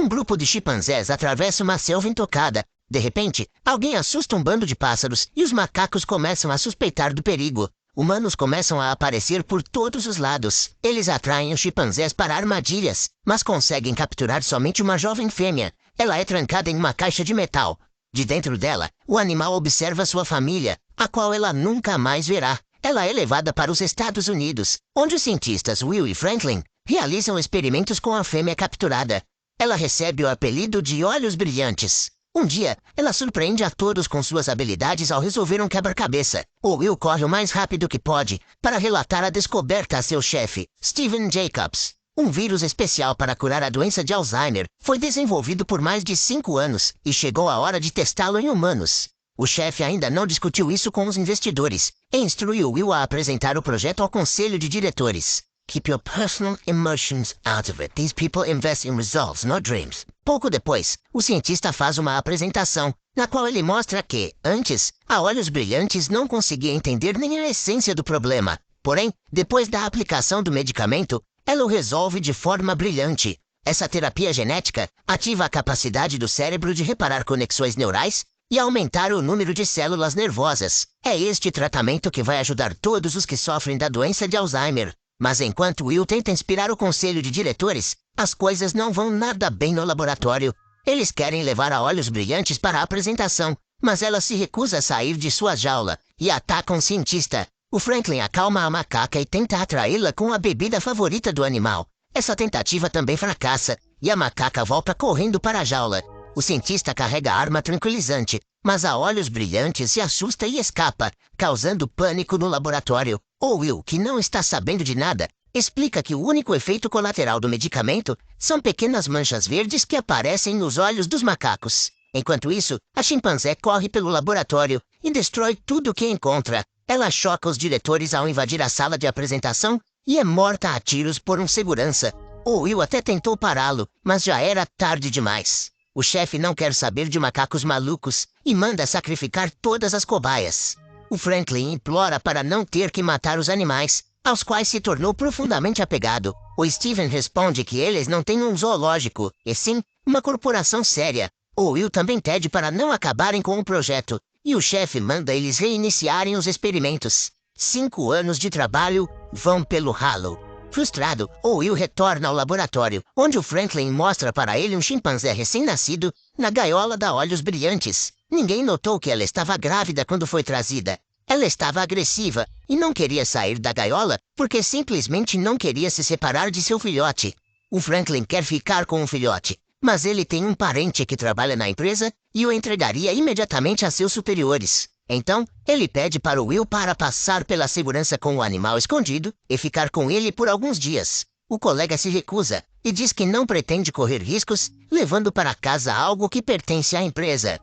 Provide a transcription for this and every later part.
Um grupo de chimpanzés atravessa uma selva intocada. De repente, alguém assusta um bando de pássaros e os macacos começam a suspeitar do perigo. Humanos começam a aparecer por todos os lados. Eles atraem os chimpanzés para armadilhas, mas conseguem capturar somente uma jovem fêmea. Ela é trancada em uma caixa de metal. De dentro dela, o animal observa sua família, a qual ela nunca mais verá. Ela é levada para os Estados Unidos, onde os cientistas Will e Franklin realizam experimentos com a fêmea capturada. Ela recebe o apelido de Olhos Brilhantes. Um dia, ela surpreende a todos com suas habilidades ao resolver um quebra-cabeça. O Will corre o mais rápido que pode para relatar a descoberta a seu chefe, Steven Jacobs. Um vírus especial para curar a doença de Alzheimer foi desenvolvido por mais de 5 anos e chegou a hora de testá-lo em humanos. O chefe ainda não discutiu isso com os investidores e instruiu Will a apresentar o projeto ao conselho de diretores. Keep your personal emotions out of it. These people invest in results, not dreams. Pouco depois, o cientista faz uma apresentação, na qual ele mostra que, antes, a Olhos Brilhantes não conseguia entender nem a essência do problema. Porém, depois da aplicação do medicamento, ela o resolve de forma brilhante. Essa terapia genética ativa a capacidade do cérebro de reparar conexões neurais e aumentar o número de células nervosas. É este tratamento que vai ajudar todos os que sofrem da doença de Alzheimer. Mas enquanto Will tenta inspirar o conselho de diretores, as coisas não vão nada bem no laboratório. Eles querem levar a Olhos Brilhantes para a apresentação, mas ela se recusa a sair de sua jaula e ataca um cientista. O Franklin acalma a macaca e tenta atraí-la com a bebida favorita do animal. Essa tentativa também fracassa, e a macaca volta correndo para a jaula. O cientista carrega a arma tranquilizante, mas a Olhos Brilhantes se assusta e escapa, causando pânico no laboratório. O Will, que não está sabendo de nada, explica que o único efeito colateral do medicamento são pequenas manchas verdes que aparecem nos olhos dos macacos. Enquanto isso, a chimpanzé corre pelo laboratório e destrói tudo o que encontra. Ela choca os diretores ao invadir a sala de apresentação e é morta a tiros por um segurança. O Will até tentou pará-lo, mas já era tarde demais. O chefe não quer saber de macacos malucos e manda sacrificar todas as cobaias. O Franklin implora para não ter que matar os animais, aos quais se tornou profundamente apegado. O Steven responde que eles não têm um zoológico, e sim uma corporação séria. O Will também pede para não acabarem com o projeto, e o chefe manda eles reiniciarem os experimentos. 5 anos de trabalho vão pelo ralo. Frustrado, o Will retorna ao laboratório, onde o Franklin mostra para ele um chimpanzé recém-nascido na gaiola da Olhos Brilhantes. Ninguém notou que ela estava grávida quando foi trazida. Ela estava agressiva e não queria sair da gaiola porque simplesmente não queria se separar de seu filhote. O Franklin quer ficar com o filhote, mas ele tem um parente que trabalha na empresa e o entregaria imediatamente a seus superiores. Então, ele pede para o Will para passar pela segurança com o animal escondido e ficar com ele por alguns dias. O colega se recusa e diz que não pretende correr riscos, levando para casa algo que pertence à empresa.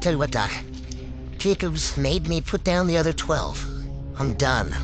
Tell you what, Doc. Jacobs made me put down the other 12. I'm done.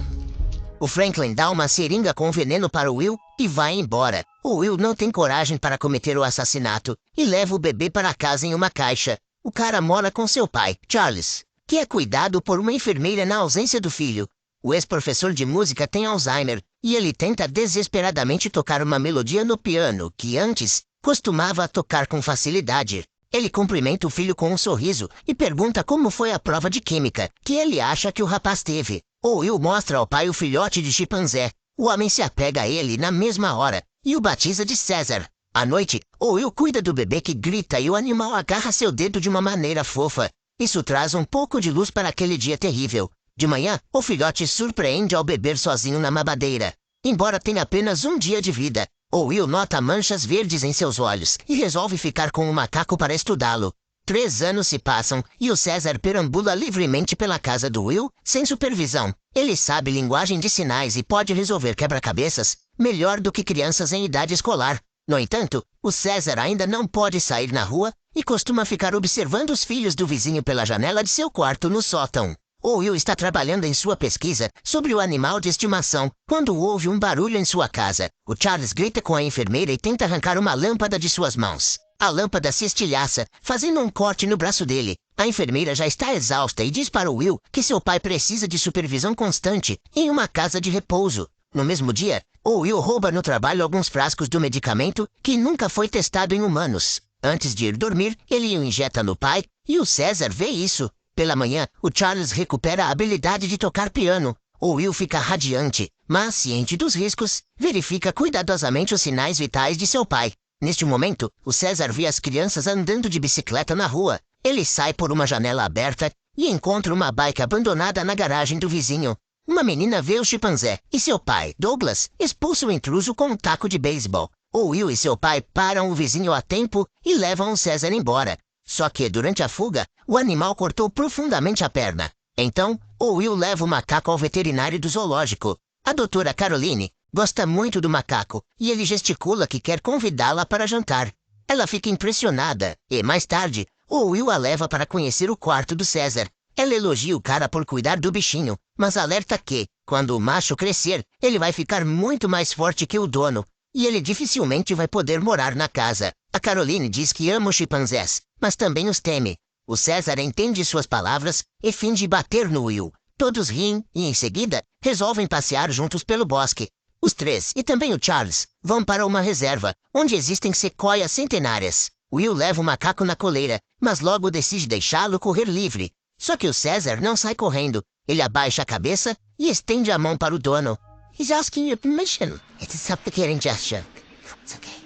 O Franklin dá uma seringa com veneno para o Will e vai embora. O Will não tem coragem para cometer o assassinato e leva o bebê para casa em uma caixa. O cara mora com seu pai, Charles, que é cuidado por uma enfermeira na ausência do filho. O ex-professor de música tem Alzheimer e ele tenta desesperadamente tocar uma melodia no piano que antes costumava tocar com facilidade. Ele cumprimenta o filho com um sorriso e pergunta como foi a prova de química que ele acha que o rapaz teve. O Will mostra ao pai o filhote de chimpanzé. O homem se apega a ele na mesma hora e o batiza de César. À noite, o Will cuida do bebê que grita e o animal agarra seu dedo de uma maneira fofa. Isso traz um pouco de luz para aquele dia terrível. De manhã, o filhote surpreende ao beber sozinho na mamadeira. Embora tenha apenas um dia de vida, o Will nota manchas verdes em seus olhos e resolve ficar com o macaco para estudá-lo. 3 anos se passam e o César perambula livremente pela casa do Will sem supervisão. Ele sabe linguagem de sinais e pode resolver quebra-cabeças melhor do que crianças em idade escolar. No entanto, o César ainda não pode sair na rua e costuma ficar observando os filhos do vizinho pela janela de seu quarto no sótão. O Will está trabalhando em sua pesquisa sobre o animal de estimação quando ouve um barulho em sua casa. O Charles grita com a enfermeira e tenta arrancar uma lâmpada de suas mãos. A lâmpada se estilhaça, fazendo um corte no braço dele. A enfermeira já está exausta e diz para o Will que seu pai precisa de supervisão constante em uma casa de repouso. No mesmo dia, o Will rouba no trabalho alguns frascos do medicamento que nunca foi testado em humanos. Antes de ir dormir, ele o injeta no pai e o César vê isso. Pela manhã, o Charles recupera a habilidade de tocar piano. O Will fica radiante, mas, ciente dos riscos, verifica cuidadosamente os sinais vitais de seu pai. Neste momento, o César vê as crianças andando de bicicleta na rua. Ele sai por uma janela aberta e encontra uma bike abandonada na garagem do vizinho. Uma menina vê o chimpanzé e seu pai, Douglas, expulsa o intruso com um taco de beisebol. O Will e seu pai param o vizinho a tempo e levam o César embora. Só que, durante a fuga, o animal cortou profundamente a perna. Então, o Will leva o macaco ao veterinário do zoológico. A doutora Caroline gosta muito do macaco e ele gesticula que quer convidá-la para jantar. Ela fica impressionada e, mais tarde, o Will a leva para conhecer o quarto do César. Ela elogia o cara por cuidar do bichinho, mas alerta que, quando o macho crescer, ele vai ficar muito mais forte que o dono, e ele dificilmente vai poder morar na casa. A Caroline diz que ama os chimpanzés, mas também os teme. O César entende suas palavras e finge bater no Will. Todos riem e, em seguida, resolvem passear juntos pelo bosque. Os três, e também o Charles, vão para uma reserva, onde existem sequoias centenárias. Will leva o macaco na coleira, mas logo decide deixá-lo correr livre. Só que o César não sai correndo. Ele abaixa a cabeça e estende a mão para o dono. He's asking your permission. It's a supplicating gesture. It's okay.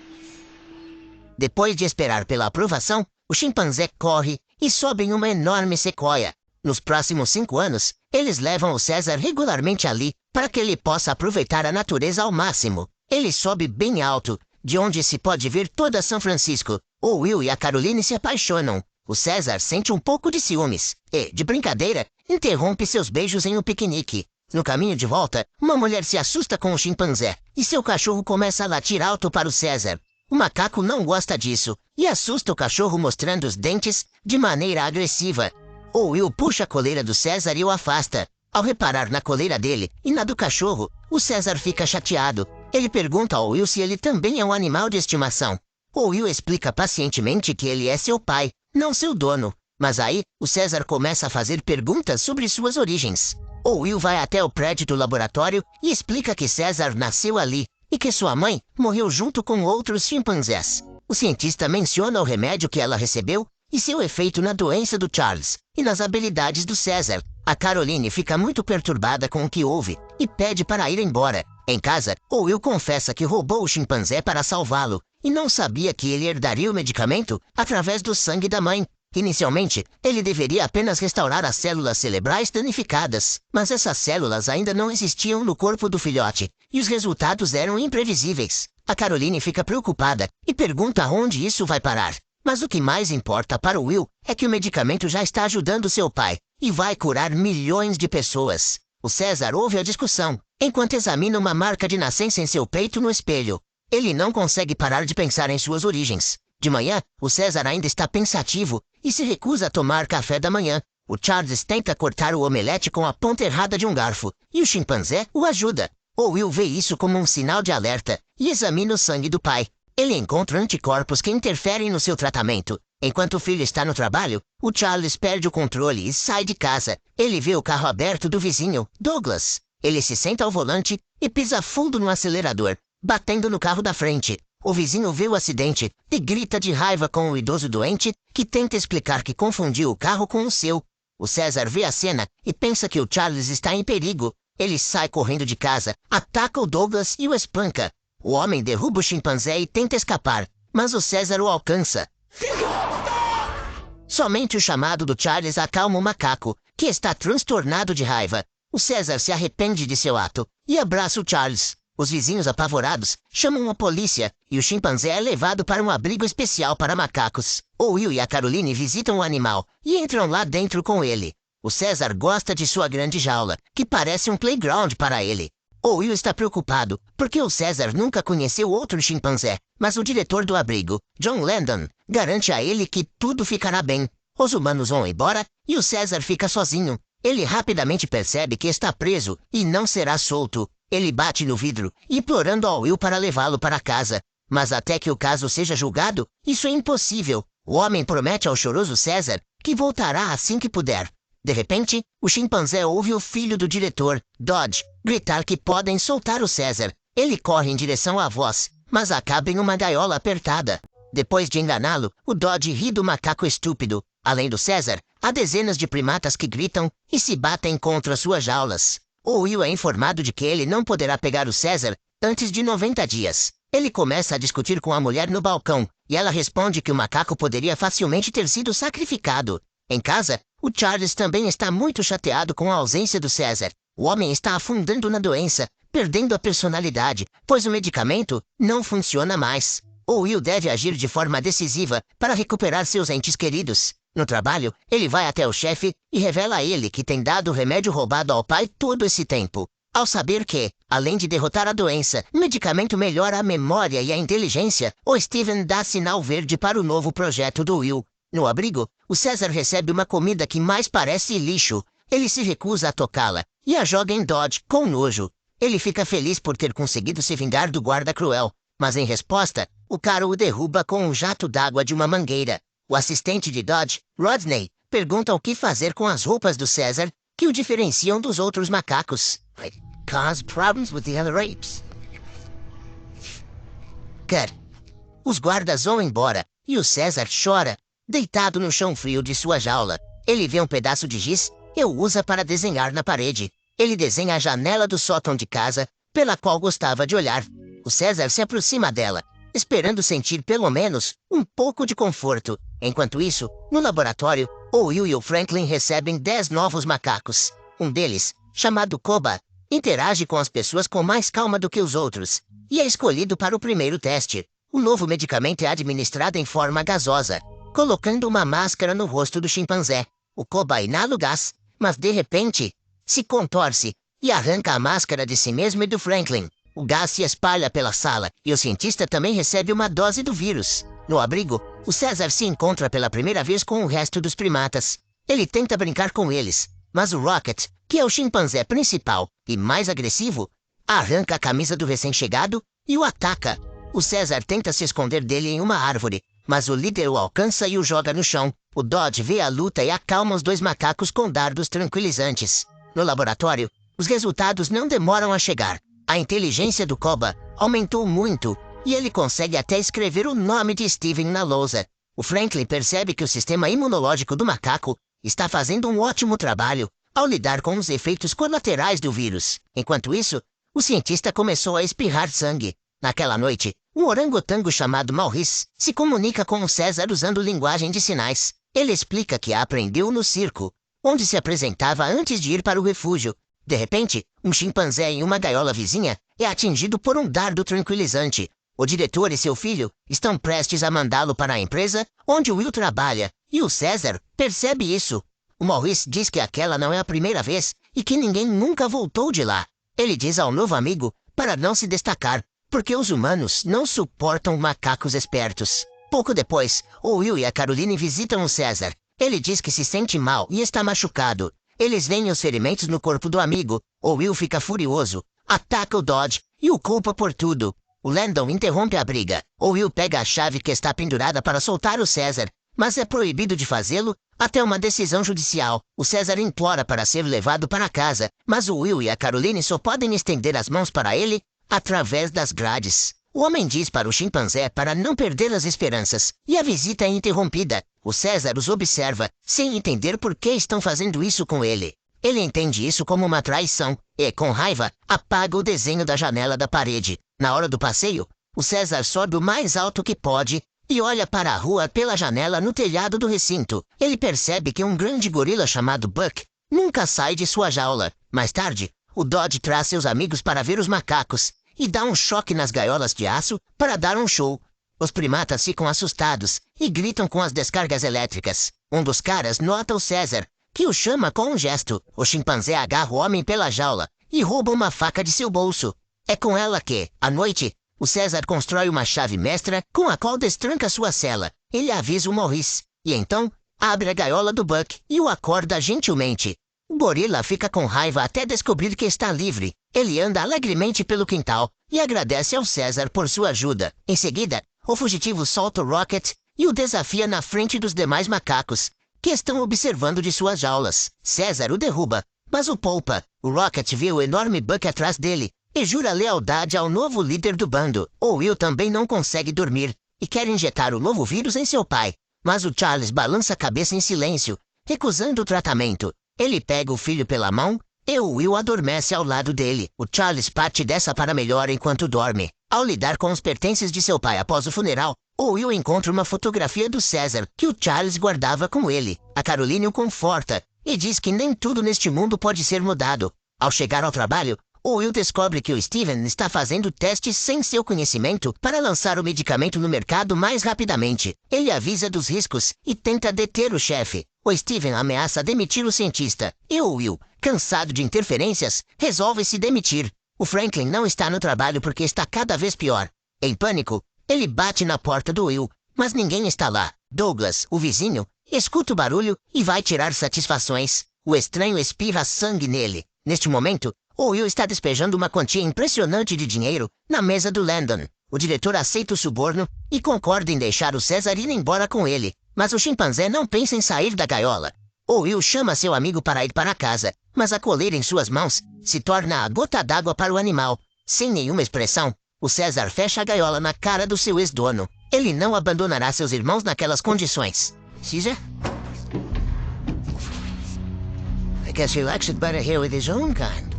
Depois de esperar pela aprovação, o chimpanzé corre e sobe em uma enorme sequoia. Nos próximos 5 anos, eles levam o César regularmente ali para que ele possa aproveitar a natureza ao máximo. Ele sobe bem alto, de onde se pode ver toda São Francisco. O Will e a Caroline se apaixonam. O César sente um pouco de ciúmes e, de brincadeira, interrompe seus beijos em um piquenique. No caminho de volta, uma mulher se assusta com o chimpanzé e seu cachorro começa a latir alto para o César. O macaco não gosta disso e assusta o cachorro mostrando os dentes de maneira agressiva. O Will puxa a coleira do César e o afasta. Ao reparar na coleira dele e na do cachorro, o César fica chateado. Ele pergunta ao Will se ele também é um animal de estimação. O Will explica pacientemente que ele é seu pai, não seu dono. Mas aí, o César começa a fazer perguntas sobre suas origens. O Will vai até o prédio do laboratório e explica que César nasceu ali e que sua mãe morreu junto com outros chimpanzés. O cientista menciona o remédio que ela recebeu e seu efeito na doença do Charles e nas habilidades do César. A Caroline fica muito perturbada com o que houve e pede para ir embora. Em casa, o Will confessa que roubou o chimpanzé para salvá-lo e não sabia que ele herdaria o medicamento através do sangue da mãe. Inicialmente, ele deveria apenas restaurar as células cerebrais danificadas, mas essas células ainda não existiam no corpo do filhote, e os resultados eram imprevisíveis. A Caroline fica preocupada e pergunta aonde isso vai parar. Mas o que mais importa para o Will é que o medicamento já está ajudando seu pai e vai curar milhões de pessoas. O César ouve a discussão, enquanto examina uma marca de nascença em seu peito no espelho. Ele não consegue parar de pensar em suas origens. De manhã, o César ainda está pensativo e se recusa a tomar café da manhã. O Charles tenta cortar o omelete com a ponta errada de um garfo, e o chimpanzé o ajuda. O Will vê isso como um sinal de alerta e examina o sangue do pai. Ele encontra anticorpos que interferem no seu tratamento. Enquanto o filho está no trabalho, o Charles perde o controle e sai de casa. Ele vê o carro aberto do vizinho, Douglas. Ele se senta ao volante e pisa fundo no acelerador, batendo no carro da frente. O vizinho vê o acidente e grita de raiva com o idoso doente, que tenta explicar que confundiu o carro com o seu. O César vê a cena e pensa que o Charles está em perigo. Ele sai correndo de casa, ataca o Douglas e o espanca. O homem derruba o chimpanzé e tenta escapar, mas o César o alcança. Somente o chamado do Charles acalma o macaco, que está transtornado de raiva. O César se arrepende de seu ato e abraça o Charles. Os vizinhos apavorados chamam a polícia e o chimpanzé é levado para um abrigo especial para macacos. O Will e a Caroline visitam o animal e entram lá dentro com ele. O César gosta de sua grande jaula, que parece um playground para ele. O Will está preocupado, porque o César nunca conheceu outro chimpanzé, mas o diretor do abrigo, John Landon, garante a ele que tudo ficará bem. Os humanos vão embora e o César fica sozinho. Ele rapidamente percebe que está preso e não será solto. Ele bate no vidro, implorando ao Will para levá-lo para casa. Mas até que o caso seja julgado, isso é impossível. O homem promete ao choroso César que voltará assim que puder. De repente, o chimpanzé ouve o filho do diretor, Dodge, gritar que podem soltar o César. Ele corre em direção à voz, mas acaba em uma gaiola apertada. Depois de enganá-lo, o Dodge ri do macaco estúpido. Além do César, há dezenas de primatas que gritam e se batem contra suas jaulas. O Will é informado de que ele não poderá pegar o César antes de 90 dias. Ele começa a discutir com a mulher no balcão, e ela responde que o macaco poderia facilmente ter sido sacrificado. Em casa, o Charles também está muito chateado com a ausência do César. O homem está afundando na doença, perdendo a personalidade, pois o medicamento não funciona mais. O Will deve agir de forma decisiva para recuperar seus entes queridos. No trabalho, ele vai até o chefe e revela a ele que tem dado o remédio roubado ao pai todo esse tempo. Ao saber que, além de derrotar a doença, o medicamento melhora a memória e a inteligência, o Steven dá sinal verde para o novo projeto do Will. No abrigo, o César recebe uma comida que mais parece lixo. Ele se recusa a tocá-la e a joga em Dodge com nojo. Ele fica feliz por ter conseguido se vingar do guarda cruel, mas em resposta, o cara o derruba com um jato d'água de uma mangueira. O assistente de Dodge, Rodney, pergunta o que fazer com as roupas do César que o diferenciam dos outros macacos. Cause problems with the other apes. Os guardas vão embora e o César chora, deitado no chão frio de sua jaula. Ele vê um pedaço de giz e o usa para desenhar na parede. Ele desenha a janela do sótão de casa, pela qual gostava de olhar. O César se aproxima dela, esperando sentir pelo menos um pouco de conforto. Enquanto isso, no laboratório, o Will e o Franklin recebem 10 novos macacos. Um deles, chamado Koba, interage com as pessoas com mais calma do que os outros, e é escolhido para o primeiro teste. O novo medicamento é administrado em forma gasosa, colocando uma máscara no rosto do chimpanzé. O Koba inala o gás, mas de repente, se contorce e arranca a máscara de si mesmo e do Franklin. O gás se espalha pela sala e o cientista também recebe uma dose do vírus. No abrigo, o César se encontra pela primeira vez com o resto dos primatas. Ele tenta brincar com eles, mas o Rocket, que é o chimpanzé principal e mais agressivo, arranca a camisa do recém-chegado e o ataca. O César tenta se esconder dele em uma árvore, mas o líder o alcança e o joga no chão. O Dodge vê a luta e acalma os dois macacos com dardos tranquilizantes. No laboratório, os resultados não demoram a chegar. A inteligência do Koba aumentou muito e ele consegue até escrever o nome de Steven na lousa. O Franklin percebe que o sistema imunológico do macaco está fazendo um ótimo trabalho ao lidar com os efeitos colaterais do vírus. Enquanto isso, o cientista começou a espirrar sangue. Naquela noite, um orangotango chamado Maurice se comunica com o César usando linguagem de sinais. Ele explica que a aprendeu no circo, onde se apresentava antes de ir para o refúgio. De repente, um chimpanzé em uma gaiola vizinha é atingido por um dardo tranquilizante. O diretor e seu filho estão prestes a mandá-lo para a empresa onde Will trabalha, e o César percebe isso. O Maurice diz que aquela não é a primeira vez e que ninguém nunca voltou de lá. Ele diz ao novo amigo para não se destacar, porque os humanos não suportam macacos espertos. Pouco depois, o Will e a Caroline visitam o César. Ele diz que se sente mal e está machucado. Eles veem os ferimentos no corpo do amigo. O Will fica furioso, ataca o Dodge e o culpa por tudo. O Landon interrompe a briga. O Will pega a chave que está pendurada para soltar o César, mas é proibido de fazê-lo até uma decisão judicial. O César implora para ser levado para casa, mas o Will e a Caroline só podem estender as mãos para ele através das grades. O homem diz para o chimpanzé para não perder as esperanças, e a visita é interrompida. O César os observa, sem entender por que estão fazendo isso com ele. Ele entende isso como uma traição, e, com raiva, apaga o desenho da janela da parede. Na hora do passeio, o César sobe o mais alto que pode e olha para a rua pela janela no telhado do recinto. Ele percebe que um grande gorila chamado Buck nunca sai de sua jaula. Mais tarde, o Dodge traz seus amigos para ver os macacos e dá um choque nas gaiolas de aço para dar um show. Os primatas ficam assustados e gritam com as descargas elétricas. Um dos caras nota o César, que o chama com um gesto. O chimpanzé agarra o homem pela jaula e rouba uma faca de seu bolso. É com ela que, à noite, o César constrói uma chave mestra com a qual destranca sua cela. Ele avisa o Maurice e então abre a gaiola do Buck e o acorda gentilmente. O gorila fica com raiva até descobrir que está livre. Ele anda alegremente pelo quintal e agradece ao César por sua ajuda. Em seguida, o fugitivo solta o Rocket e o desafia na frente dos demais macacos, que estão observando de suas jaulas. César o derruba, mas o poupa. O Rocket vê o enorme Buck atrás dele e jura lealdade ao novo líder do bando. O Will também não consegue dormir e quer injetar o novo vírus em seu pai, mas o Charles balança a cabeça em silêncio, recusando o tratamento. Ele pega o filho pela mão e o Will adormece ao lado dele. O Charles parte dessa para melhor enquanto dorme. Ao lidar com os pertences de seu pai após o funeral, o Will encontra uma fotografia do César que o Charles guardava com ele. A Caroline o conforta e diz que nem tudo neste mundo pode ser mudado. Ao chegar ao trabalho, o Will descobre que o Steven está fazendo testes sem seu conhecimento para lançar o medicamento no mercado mais rapidamente. Ele avisa dos riscos e tenta deter o chefe. O Steven ameaça demitir o cientista e o Will, cansado de interferências, resolve se demitir. O Franklin não está no trabalho porque está cada vez pior. Em pânico, ele bate na porta do Will, mas ninguém está lá. Douglas, o vizinho, escuta o barulho e vai tirar satisfações. O estranho espirra sangue nele. Neste momento, o Will está despejando uma quantia impressionante de dinheiro na mesa do Landon. O diretor aceita o suborno e concorda em deixar o César ir embora com ele, mas o chimpanzé não pensa em sair da gaiola. O Will chama seu amigo para ir para casa, mas a coleira em suas mãos se torna a gota d'água para o animal. Sem nenhuma expressão, o César fecha a gaiola na cara do seu ex-dono. Ele não abandonará seus irmãos naquelas condições. Caesar? I guess he likes it better here with his own kind.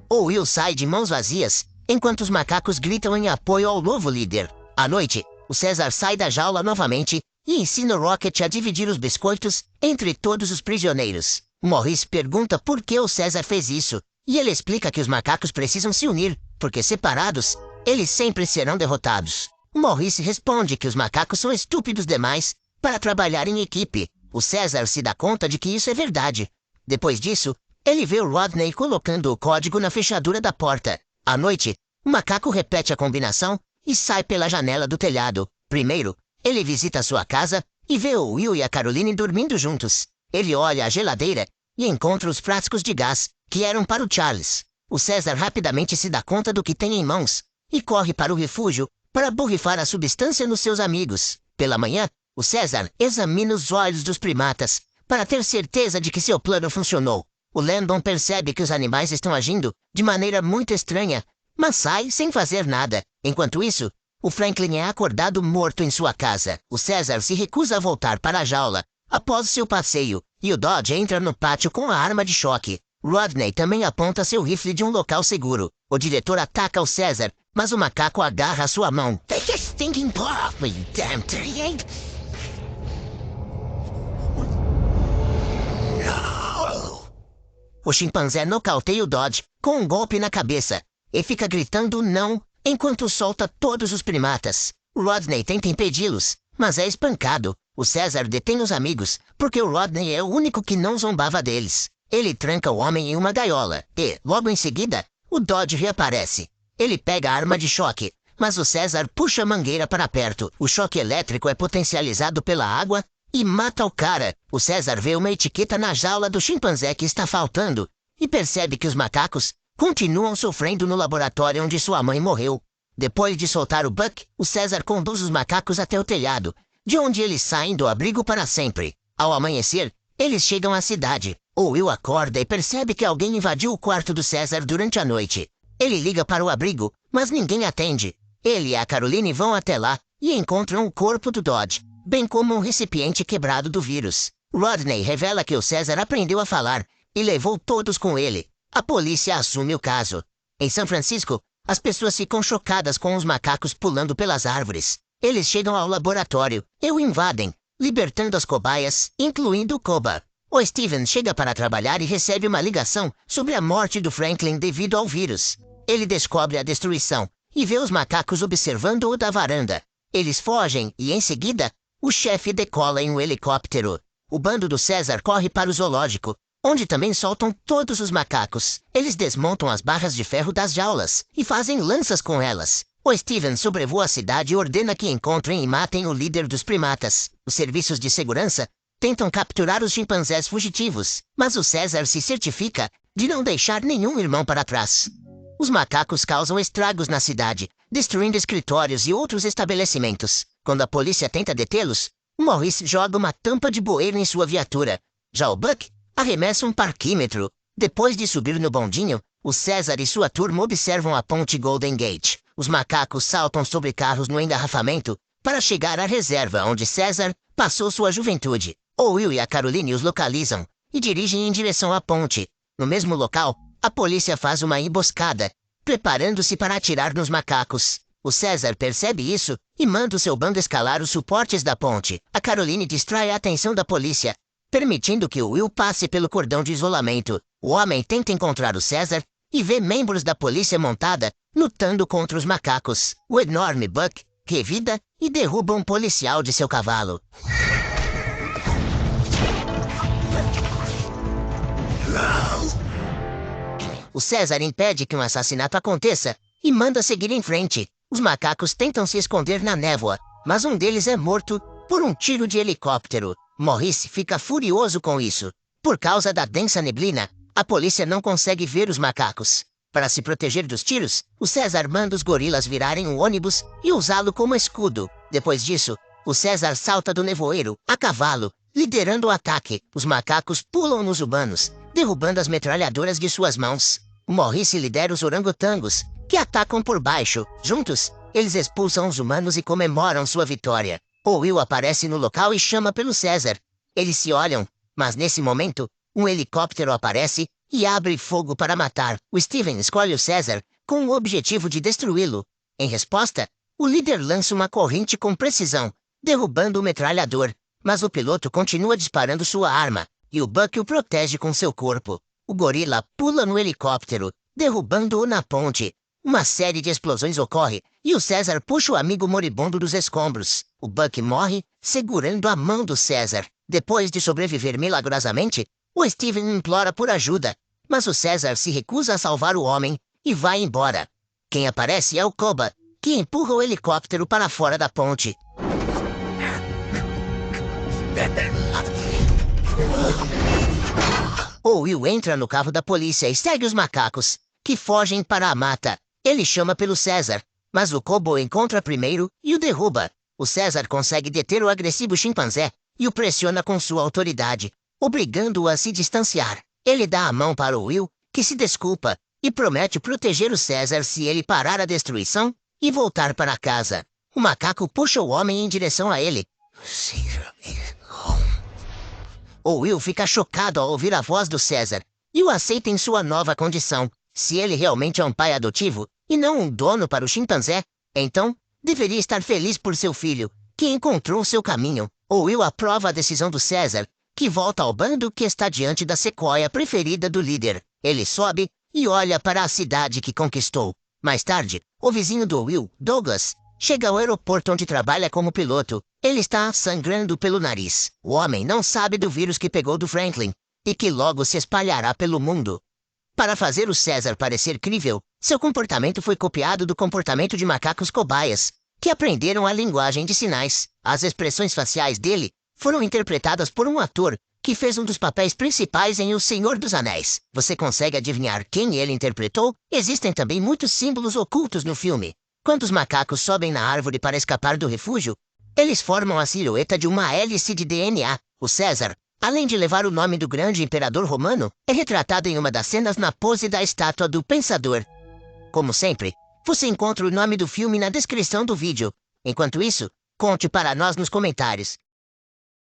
O Will sai de mãos vazias, enquanto os macacos gritam em apoio ao novo líder. À noite, o César sai da jaula novamente e ensina o Rocket a dividir os biscoitos entre todos os prisioneiros. Maurice pergunta por que o César fez isso, e ele explica que os macacos precisam se unir, porque separados, eles sempre serão derrotados. Maurice responde que os macacos são estúpidos demais para trabalhar em equipe. O César se dá conta de que isso é verdade. Depois disso, ele vê o Rodney colocando o código na fechadura da porta. À noite, o macaco repete a combinação e sai pela janela do telhado. Primeiro, ele visita sua casa e vê o Will e a Caroline dormindo juntos. Ele olha a geladeira e encontra os frascos de gás, que eram para o Charles. O César rapidamente se dá conta do que tem em mãos e corre para o refúgio para borrifar a substância nos seus amigos. Pela manhã, o César examina os olhos dos primatas para ter certeza de que seu plano funcionou. O Landon percebe que os animais estão agindo de maneira muito estranha, mas sai sem fazer nada. Enquanto isso, o Franklin é acordado morto em sua casa. O César se recusa a voltar para a jaula após seu passeio, e o Dodge entra no pátio com a arma de choque. Rodney também aponta seu rifle de um local seguro. O diretor ataca o César, mas o macaco agarra sua mão. Take a stinking paw off me, you damn 38! O chimpanzé nocauteia o Dodge com um golpe na cabeça e fica gritando não enquanto solta todos os primatas. Rodney tenta impedi-los, mas é espancado. O César detém os amigos porque o Rodney é o único que não zombava deles. Ele tranca o homem em uma gaiola e, logo em seguida, o Dodge reaparece. Ele pega a arma de choque, mas o César puxa a mangueira para perto. O choque elétrico é potencializado pela água e mata o cara. O César vê uma etiqueta na jaula do chimpanzé que está faltando e percebe que os macacos continuam sofrendo no laboratório onde sua mãe morreu. Depois de soltar o Buck, o César conduz os macacos até o telhado, de onde eles saem do abrigo para sempre. Ao amanhecer, eles chegam à cidade. O Will acorda e percebe que alguém invadiu o quarto do César durante a noite. Ele liga para o abrigo, mas ninguém atende. Ele e a Caroline vão até lá e encontram o corpo do Dodge, bem como um recipiente quebrado do vírus. Rodney revela que o César aprendeu a falar e levou todos com ele. A polícia assume o caso. Em São Francisco, as pessoas ficam chocadas com os macacos pulando pelas árvores. Eles chegam ao laboratório e o invadem, libertando as cobaias, incluindo o Koba. O Steven chega para trabalhar e recebe uma ligação sobre a morte do Franklin devido ao vírus. Ele descobre a destruição e vê os macacos observando-o da varanda. Eles fogem e, em seguida, o chefe decola em um helicóptero. O bando do César corre para o zoológico, onde também soltam todos os macacos. Eles desmontam as barras de ferro das jaulas e fazem lanças com elas. O Steven sobrevoa a cidade e ordena que encontrem e matem o líder dos primatas. Os serviços de segurança tentam capturar os chimpanzés fugitivos, mas o César se certifica de não deixar nenhum irmão para trás. Os macacos causam estragos na cidade, destruindo escritórios e outros estabelecimentos. Quando a polícia tenta detê-los, O Maurice joga uma tampa de bueiro em sua viatura. Já o Buck arremessa um parquímetro. Depois de subir no bondinho, o César e sua turma observam a ponte Golden Gate. Os macacos saltam sobre carros no engarrafamento para chegar à reserva onde César passou sua juventude. O Will e a Caroline os localizam e dirigem em direção à ponte. No mesmo local, a polícia faz uma emboscada, preparando-se para atirar nos macacos. O César percebe isso e manda o seu bando escalar os suportes da ponte. A Caroline distrai a atenção da polícia, permitindo que o Will passe pelo cordão de isolamento. O homem tenta encontrar o César e vê membros da polícia montada lutando contra os macacos. O enorme Buck revida e derruba um policial de seu cavalo. O César impede que um assassinato aconteça e manda seguir em frente. Os macacos tentam se esconder na névoa, mas um deles é morto por um tiro de helicóptero. Maurice fica furioso com isso. Por causa da densa neblina, a polícia não consegue ver os macacos. Para se proteger dos tiros, o César manda os gorilas virarem um ônibus e usá-lo como escudo. Depois disso, o César salta do nevoeiro, a cavalo, liderando o ataque. Os macacos pulam nos humanos, derrubando as metralhadoras de suas mãos. O Maurice lidera os orangotangos, que atacam por baixo. Juntos, eles expulsam os humanos e comemoram sua vitória. O Will aparece no local e chama pelo César. Eles se olham, mas nesse momento, um helicóptero aparece e abre fogo para matar. O Steven escolhe o César com o objetivo de destruí-lo. Em resposta, o líder lança uma corrente com precisão, derrubando o metralhador. Mas o piloto continua disparando sua arma, e o Buck o protege com seu corpo. O gorila pula no helicóptero, derrubando-o na ponte. Uma série de explosões ocorre, e o César puxa o amigo moribundo dos escombros. O Buck morre, segurando a mão do César. Depois de sobreviver milagrosamente, o Steven implora por ajuda, mas o César se recusa a salvar o homem e vai embora. Quem aparece é o Koba, que empurra o helicóptero para fora da ponte. O Will entra no carro da polícia e segue os macacos, que fogem para a mata. Ele chama pelo César, mas o Kobo o encontra primeiro e o derruba. O César consegue deter o agressivo chimpanzé e o pressiona com sua autoridade, obrigando-o a se distanciar. Ele dá a mão para o Will, que se desculpa, e promete proteger o César se ele parar a destruição e voltar para casa. O macaco puxa o homem em direção a ele. O Will fica chocado ao ouvir a voz do César e o aceita em sua nova condição. Se ele realmente é um pai adotivo e não um dono para o chimpanzé, então deveria estar feliz por seu filho, que encontrou seu caminho. O Will aprova a decisão do César, que volta ao bando que está diante da sequoia preferida do líder. Ele sobe e olha para a cidade que conquistou. Mais tarde, o vizinho do Will, Douglas, chega ao aeroporto onde trabalha como piloto. Ele está sangrando pelo nariz. O homem não sabe do vírus que pegou do Franklin e que logo se espalhará pelo mundo. Para fazer o César parecer crível, seu comportamento foi copiado do comportamento de macacos cobaias, que aprenderam a linguagem de sinais. As expressões faciais dele foram interpretadas por um ator que fez um dos papéis principais em O Senhor dos Anéis. Você consegue adivinhar quem ele interpretou? Existem também muitos símbolos ocultos no filme. Quando os macacos sobem na árvore para escapar do refúgio, eles formam a silhueta de uma hélice de DNA. O César, além de levar o nome do grande imperador romano, é retratado em uma das cenas na pose da estátua do Pensador. Como sempre, você encontra o nome do filme na descrição do vídeo. Enquanto isso, conte para nós nos comentários.